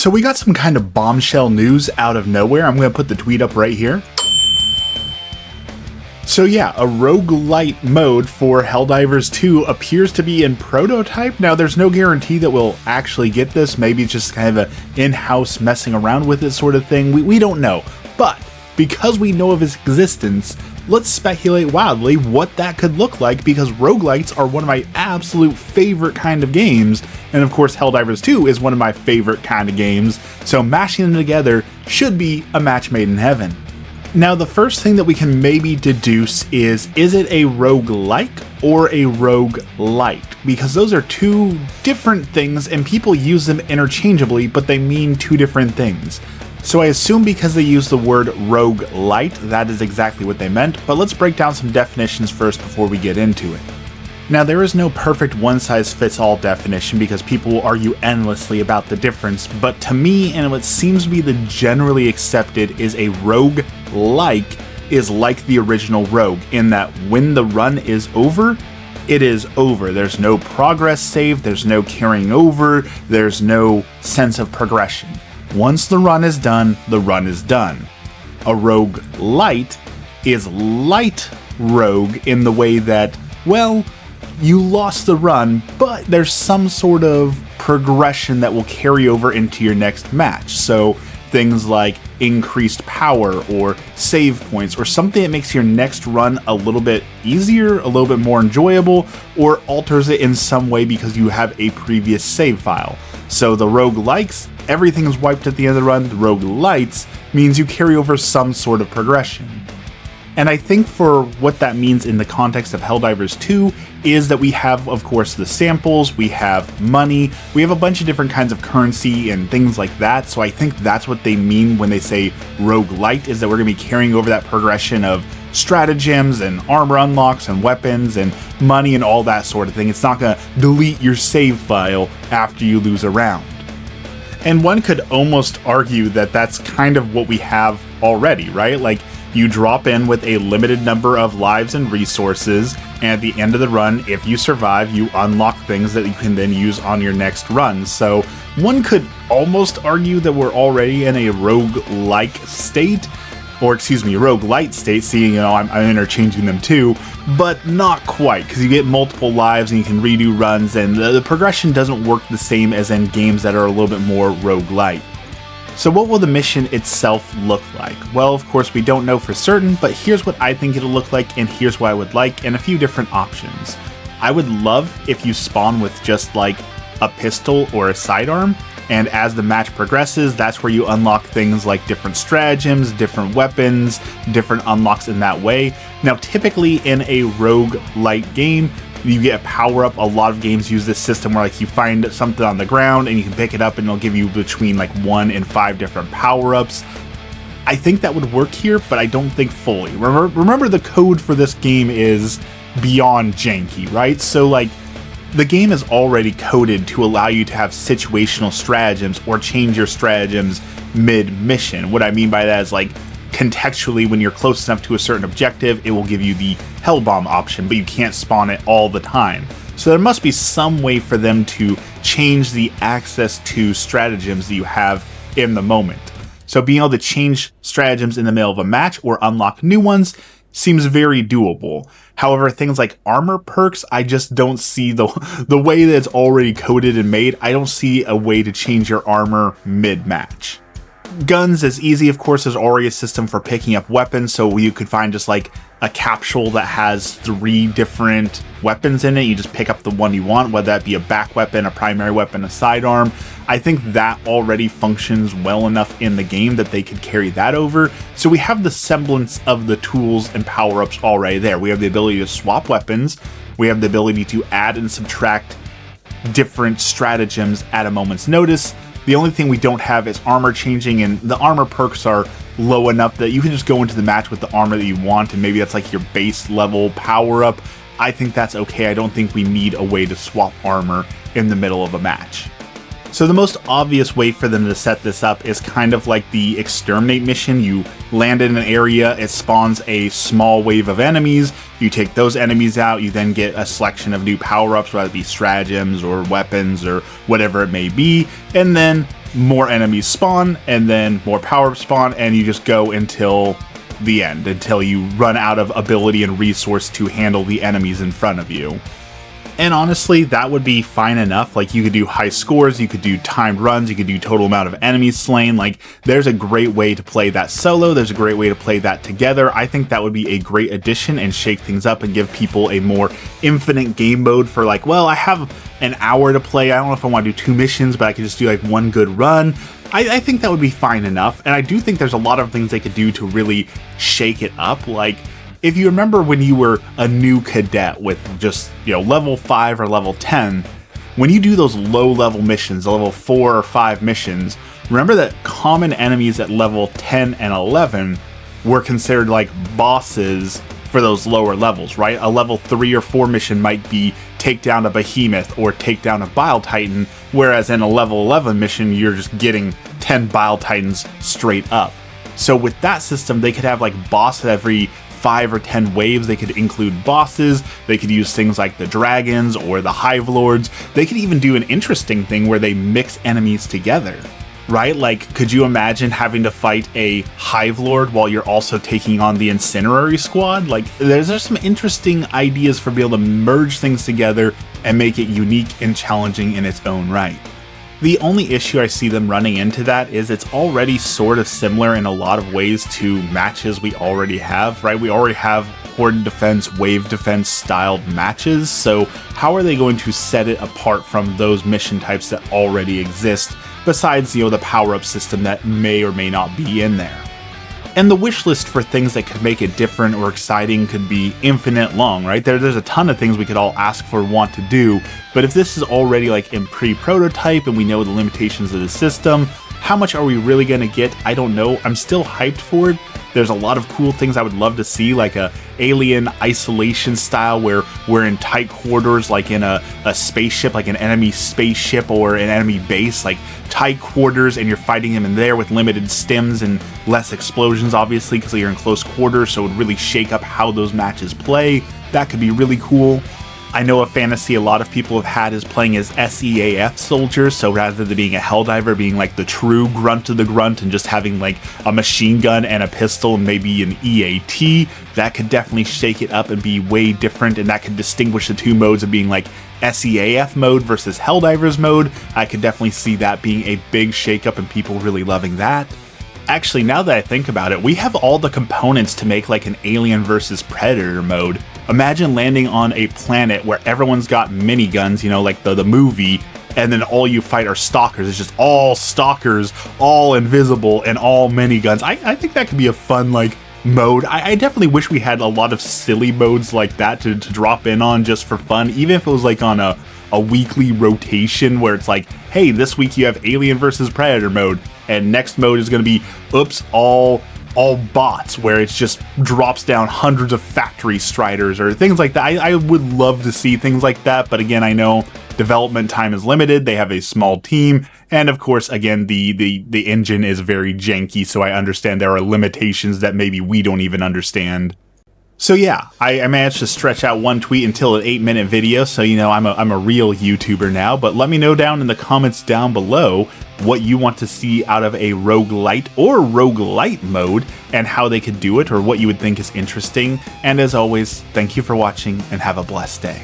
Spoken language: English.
So we got some kind of bombshell news out of nowhere. I'm going to put the tweet up right here. So yeah, a roguelite mode for Helldivers 2 appears to be in prototype. Now there's no guarantee that we'll actually get this. Maybe it's just kind of an in-house messing around with it sort of thing. We don't know. But because we know of its existence, let's speculate wildly what that could look like, because roguelites are one of my absolute favorite kind of games, and of course Helldivers 2 is one of my favorite kind of games, so mashing them together should be a match made in heaven. Now the first thing that we can maybe deduce is it a roguelike or a roguelite? Because those are two different things and people use them interchangeably, but they mean two different things. So I assume because they use the word roguelite, that is exactly what they meant, but let's break down some definitions first before we get into it. Now there is no perfect one-size-fits-all definition because people will argue endlessly about the difference, but to me, and what seems to be the generally accepted, is a roguelike is like the original Rogue, in that when the run is over, it is over. There's no progress save, there's no carrying over, there's no sense of progression. Once the run is done, the run is done. A roguelite is light rogue in the way that, well, you lost the run, but there's some sort of progression that will carry over into your next match. So things like increased power or save points or something that makes your next run a little bit easier, a little bit more enjoyable, or alters it in some way because you have a previous save file. So the roguelikes, everything is wiped at the end of the run. The roguelites means you carry over some sort of progression. And I think for what that means in the context of Helldivers 2 is that we have, of course, the samples, we have money, we have a bunch of different kinds of currency and things like that. So I think that's what they mean when they say roguelite, is that we're going to be carrying over that progression of stratagems and armor unlocks and weapons and money and all that sort of thing. It's not going to delete your save file after you lose a round. And one could almost argue that that's kind of what we have already, right? Like, you drop in with a limited number of lives and resources, and at the end of the run, if you survive, you unlock things that you can then use on your next run. So one could almost argue that we're already in a roguelike state, or excuse me, roguelite state, seeing, I'm interchanging them too, but not quite, because you get multiple lives and you can redo runs, and the progression doesn't work the same as in games that are a little bit more roguelite. So what will the mission itself look like? Well, of course we don't know for certain, but here's what I think it'll look like, and here's what I would like, and a few different options. I would love if you spawn with just like a pistol or a sidearm, and as the match progresses, that's where you unlock things like different stratagems, different weapons, different unlocks in that way. Now typically in a roguelite game, you get a power-up. A lot of games use this system where like you find something on the ground and you can pick it up and it'll give you between like 1 and 5 different power-ups. I think that would work here, but I don't think fully. Remember the code for this game is beyond janky, right? So like the game is already coded to allow you to have situational stratagems or change your stratagems mid-mission. What I mean by that is like contextually, when you're close enough to a certain objective, it will give you the hell bomb option, but you can't spawn it all the time. So there must be some way for them to change the access to stratagems that you have in the moment. So being able to change stratagems in the middle of a match or unlock new ones seems very doable. However, things like armor perks, I just don't see the way that it's already coded and made. I don't see a way to change your armor mid-match. Guns is easy, of course. There's already a system for picking up weapons, so you could find just like a capsule that has 3 different weapons in it. You just pick up the one you want, whether that be a back weapon, a primary weapon, a sidearm. I think that already functions well enough in the game that they could carry that over. So we have the semblance of the tools and power-ups already there. We have the ability to swap weapons. We have the ability to add and subtract different stratagems at a moment's notice. The only thing we don't have is armor changing, and the armor perks are low enough that you can just go into the match with the armor that you want, and maybe that's like your base level power up. I think that's okay. I don't think we need a way to swap armor in the middle of a match. So the most obvious way for them to set this up is kind of like the exterminate mission. You land in an area, it spawns a small wave of enemies, you take those enemies out, you then get a selection of new power-ups, whether it be stratagems or weapons or whatever it may be, and then more enemies spawn, and then more power-ups spawn, and you just go until the end, until you run out of ability and resource to handle the enemies in front of you. And honestly, that would be fine enough. Like, you could do high scores, you could do timed runs, you could do total amount of enemies slain. Like, there's a great way to play that solo, there's a great way to play that together. I think that would be a great addition and shake things up and give people a more infinite game mode for like, well, I have an hour to play, I don't know if I want to do 2 missions, but I could just do like one good run. I think that would be fine enough, and I do think there's a lot of things they could do to really shake it up. Like, if you remember when you were a new cadet with just, level 5 or level 10, when you do those low-level missions, the level 4 or 5 missions, remember that common enemies at level 10 and 11 were considered like bosses for those lower levels, right? A level 3 or 4 mission might be take down a behemoth or take down a bile titan, whereas in a level 11 mission, you're just getting 10 bile titans straight up. So with that system, they could have like boss every 5 or 10 waves. They could include bosses, they could use things like the dragons or the hive lords. They could even do an interesting thing where they mix enemies together, right? Like, could you imagine having to fight a hive lord while you're also taking on the incinerary squad? Like, there's some interesting ideas for being able to merge things together and make it unique and challenging in its own right. The only issue I see them running into that is it's already sort of similar in a lot of ways to matches we already have, right? We already have horde defense, wave defense styled matches, so how are they going to set it apart from those mission types that already exist, besides, the power-up system that may or may not be in there? And the wish list for things that could make it different or exciting could be infinite long, right? There's a ton of things we could all ask for, want to do, but if this is already like in pre-prototype and we know the limitations of the system, how much are we really going to get? I don't know. I'm still hyped for it. There's a lot of cool things I would love to see, like a alien isolation style where we're in tight quarters, like in a spaceship, like an enemy spaceship or an enemy base, like tight quarters, and you're fighting them in there with limited stims and less explosions, obviously, because you're in close quarters, so it would really shake up how those matches play. That could be really cool. I know a fantasy a lot of people have had is playing as SEAF soldiers, so rather than being a Helldiver, being like the true grunt of the grunt and just having like a machine gun and a pistol and maybe an EAT, that could definitely shake it up and be way different, and that could distinguish the two modes of being like SEAF mode versus Helldivers mode. I could definitely see that being a big shakeup and people really loving that. Actually, now that I think about it, we have all the components to make like an Alien versus Predator mode. Imagine landing on a planet where everyone's got miniguns, like the movie, and then all you fight are stalkers. It's just all stalkers, all invisible, and all miniguns. I think that could be a fun mode. I definitely wish we had a lot of silly modes like that to drop in on just for fun, even if it was like on a weekly rotation where it's like, hey, this week you have Alien versus Predator mode, and next mode is going to be, oops, all bots, where it just drops down hundreds of factory striders or things like that. I would love to see things like that, but again, I know development time is limited, they have a small team, and of course, again, the engine is very janky, so I understand there are limitations that maybe we don't even understand. So yeah, I managed to stretch out one tweet until an 8-minute video, so I'm a real YouTuber now, but let me know down in the comments down below what you want to see out of a roguelite or roguelite mode and how they could do it or what you would think is interesting. And as always, thank you for watching and have a blessed day.